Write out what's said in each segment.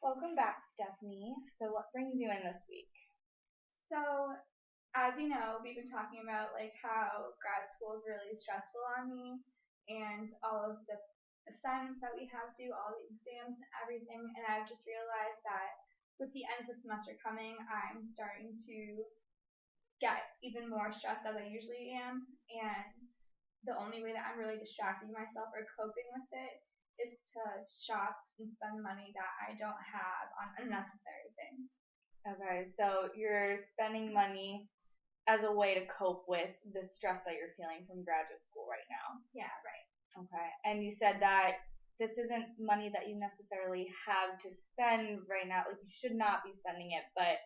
Welcome back, Stephanie. So, what brings you in this week? So, as you know, we've been talking about like how grad school is really stressful on me and all of the assignments that we have to do, all the exams and everything. And I've just realized that with the end of the semester coming, I'm starting to get even more stressed as I usually am. And the only way that I'm really distracting myself or coping with it is to shop and spend money that I don't have on unnecessary things. Okay, so you're spending money as a way to cope with the stress that you're feeling from graduate school right now. Yeah, right. Okay, and you said that this isn't money that you necessarily have to spend right now. Like, you should not be spending it, but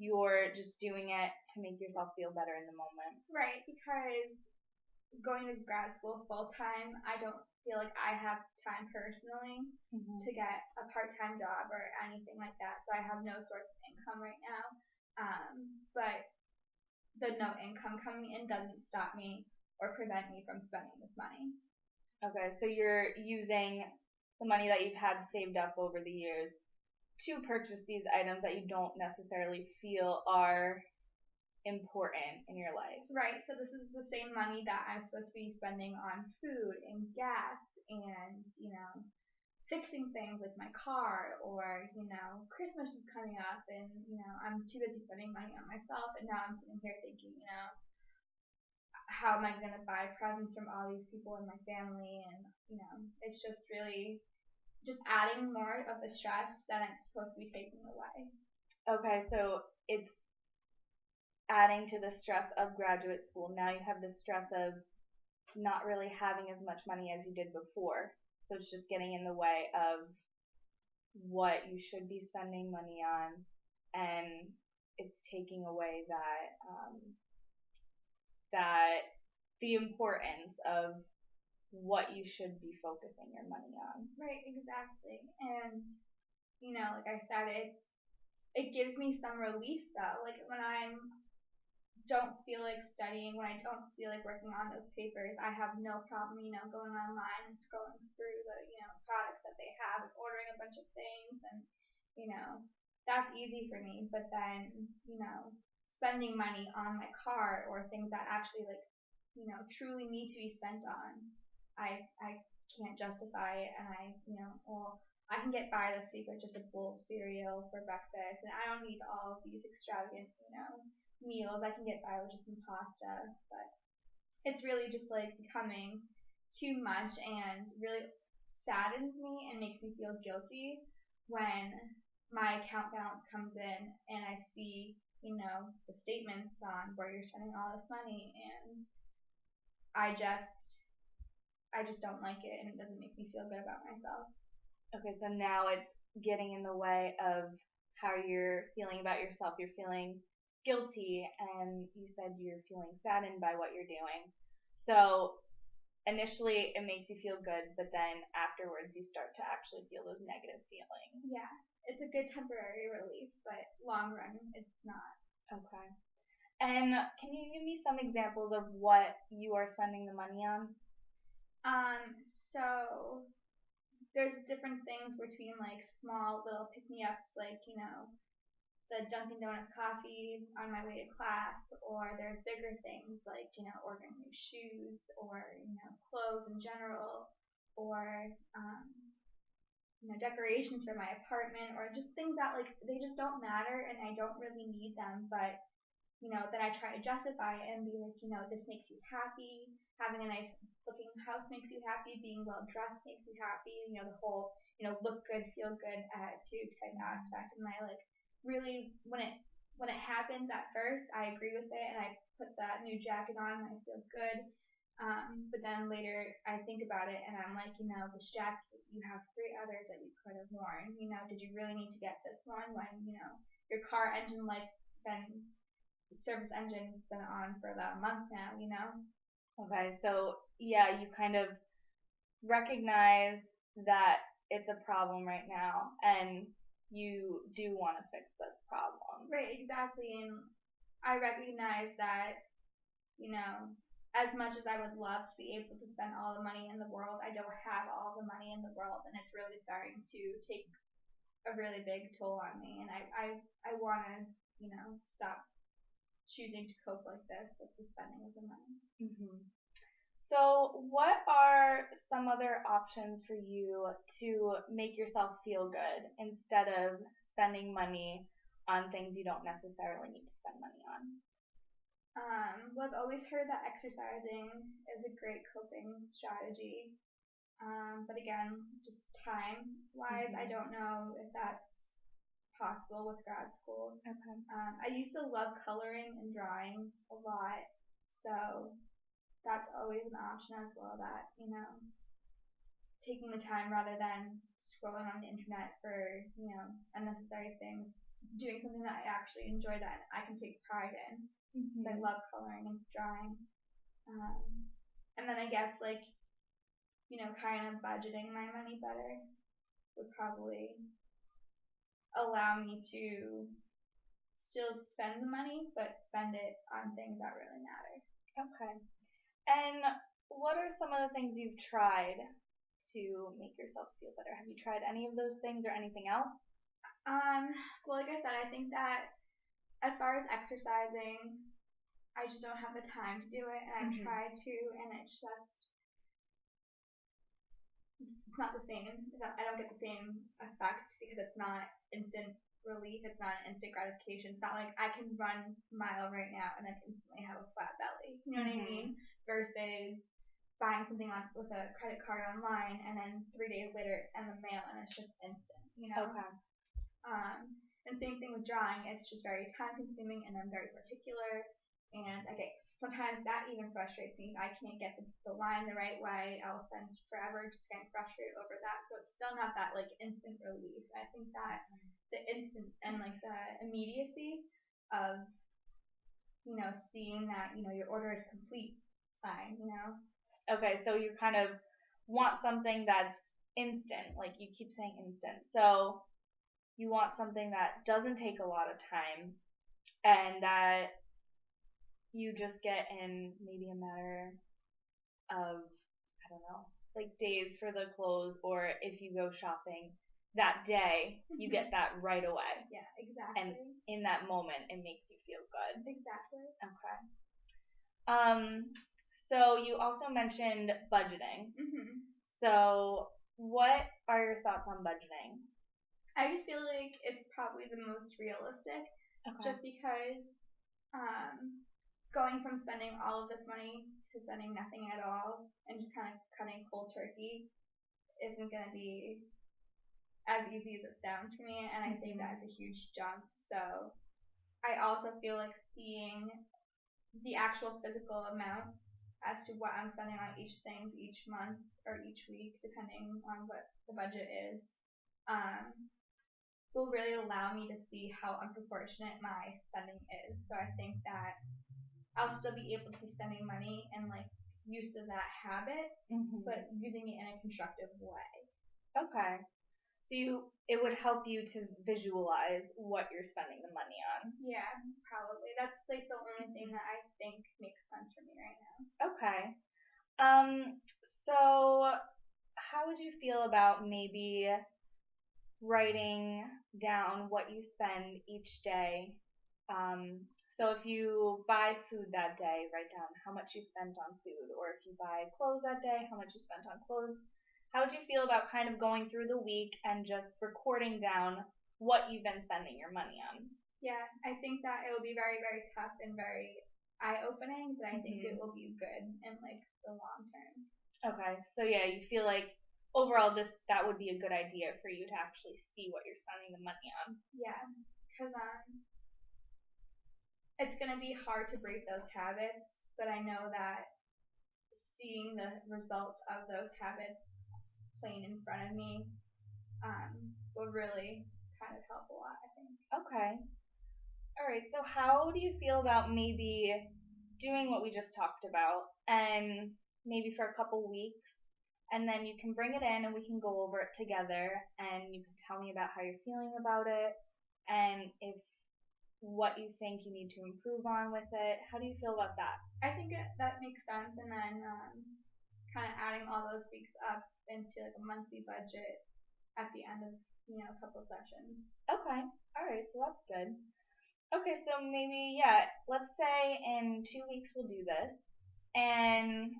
you're just doing it to make yourself feel better in the moment. Right, because going to grad school full time, I don't feel like I have time personally to get a part time job or anything like that. So I have no source of income right now. But the no income coming in doesn't stop me or prevent me from spending this money. Okay, so you're using the money that you've had saved up over the years to purchase these items that you don't necessarily feel are important in your life. Right, so this is the same money that I'm supposed to be spending on food and gas and, fixing things like my car, or, Christmas is coming up and, I'm too busy spending money on myself, and now I'm sitting here thinking, how am I going to buy presents from all these people in my family? And, it's just really just adding more of the stress that it's supposed to be taking away. Okay, so it's adding to the stress of graduate school. Now you have the stress of not really having as much money as you did before. So it's just getting in the way of what you should be spending money on, and it's taking away that the importance of what you should be focusing your money on. Right, exactly. And like I said, it gives me some relief though. Like when I don't feel like studying, when I don't feel like working on those papers, I have no problem, going online and scrolling through the, products that they have and ordering a bunch of things, and that's easy for me. But then, spending money on my car or things that actually truly need to be spent on, I can't justify it, and I can get by this week with just a bowl of cereal for breakfast, and I don't need all of these extravagant, meals. I can get by with just some pasta, but it's really just like becoming too much and really saddens me and makes me feel guilty when my account balance comes in and I see, the statements on where you're spending all this money, and I just don't like it, and it doesn't make me feel good about myself. Okay, so now it's getting in the way of how you're feeling about yourself. You're feeling guilty, and you said you're feeling saddened by what you're doing. So initially it makes you feel good, but then afterwards you start to actually feel those negative feelings. Yeah, it's a good temporary relief, but long run, it's not. Okay. And can you give me some examples of what you are spending the money on? So there's different things between like small little pick-me-ups, like, the Dunkin' Donuts coffee on my way to class, or there's bigger things like, ordering new shoes, or, clothes in general, or, decorations for my apartment, or just things that like they just don't matter and I don't really need them, but then I try to justify it and be like, this makes you happy, having a nice looking house makes you happy, being well dressed makes you happy, the whole, look good, feel good attitude type aspect. And I like really, when it happens at first, I agree with it and I put that new jacket on and I feel good. But then later I think about it and I'm like, this jacket, you have 3 others that you could have worn. Did you really need to get this one when, your car engine light's been, service engine's been on for about a month now, Okay, so yeah, you kind of recognize that it's a problem right now, and you do want to fix this problem. Right, exactly. And I recognize that, as much as I would love to be able to spend all the money in the world, I don't have all the money in the world, and it's really starting to take a really big toll on me, and I want to, stop choosing to cope like this with the spending of the money. Mm-hmm. So, what are some other options for you to make yourself feel good instead of spending money on things you don't necessarily need to spend money on? Well, I've always heard that exercising is a great coping strategy. But again, just time-wise, I don't know if that's possible with grad school. Okay. I used to love coloring and drawing a lot, so that's always an option as well, that, taking the time rather than scrolling on the internet for, unnecessary things, doing something that I actually enjoy, that I can take pride in. Mm-hmm. I love coloring and drawing. And then I guess, kind of budgeting my money better would probably allow me to still spend the money, but spend it on things that really matter. Okay. And what are some of the things you've tried to make yourself feel better? Have you tried any of those things or anything else? Well, like I said, I think that as far as exercising, I just don't have the time to do it, and I've tried to, and it's not the same. I don't get the same effect because it's not instant relief. It's not instant gratification. It's not like I can run a mile right now and then instantly have a flat belly. You know what I mean? Versus buying something with a credit card online, and then 3 days later it's in the mail and it's just instant. Okay. And same thing with drawing. It's just very time consuming, and I'm very particular. And sometimes that even frustrates me. If I can't get the line the right way, I'll spend forever just getting frustrated over that. So it's still not that instant relief. I think that the instant and the immediacy of seeing that your order is complete sign. Okay, so you kind of want something that's instant, like you keep saying instant. So you want something that doesn't take a lot of time and that you just get in maybe a matter of, I don't know, days for the clothes, or if you go shopping that day, you get that right away. Yeah, exactly. And in that moment, it makes you feel good. Exactly. Okay. So you also mentioned budgeting. Mm-hmm. So what are your thoughts on budgeting? I just feel like it's probably the most realistic, just because going from spending all of this money to spending nothing at all and just kind of cutting cold turkey isn't going to be as easy as it sounds for me, and I think that's a huge jump. So I also feel like seeing the actual physical amount as to what I'm spending on each thing each month or each week, depending on what the budget is, will really allow me to see how unproportionate my spending is. So I think that I'll still be able to be spending money and used to that habit, but using it in a constructive way. Okay. So it would help you to visualize what you're spending the money on. Yeah, probably. That's the only thing that I think makes sense for me right now. Okay. So how would you feel about maybe writing down what you spend each day? So if you buy food that day, write down how much you spent on food, or if you buy clothes that day, how much you spent on clothes. How would you feel about kind of going through the week and just recording down what you've been spending your money on? Yeah, I think that it will be very, very tough and very eye-opening, but I think it will be good in the long term. Okay, so yeah, you feel like overall that would be a good idea for you to actually see what you're spending the money on. Yeah, because it's going to be hard to break those habits, but I know that seeing the results of those habits plain in front of me will really kind of help a lot, I think. Okay. All right, so how do you feel about maybe doing what we just talked about, and maybe for a couple weeks, and then you can bring it in and we can go over it together, and you can tell me about how you're feeling about it, and if what you think you need to improve on with it. How do you feel about that? I think that makes sense, and then kind of adding all those weeks up into a monthly budget at the end of a couple sessions. Okay. All right. So that's good. Okay. So maybe, yeah, let's say in 2 weeks we'll do this. And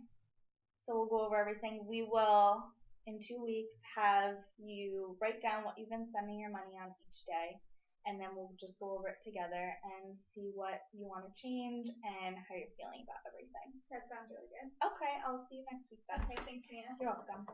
so we'll go over everything. We will, in 2 weeks, have you write down what you've been spending your money on each day. And then we'll just go over it together and see what you want to change and how you're feeling about everything. That sounds really good. Okay. I'll see you next week then. Okay, thanks, Nina. You're welcome.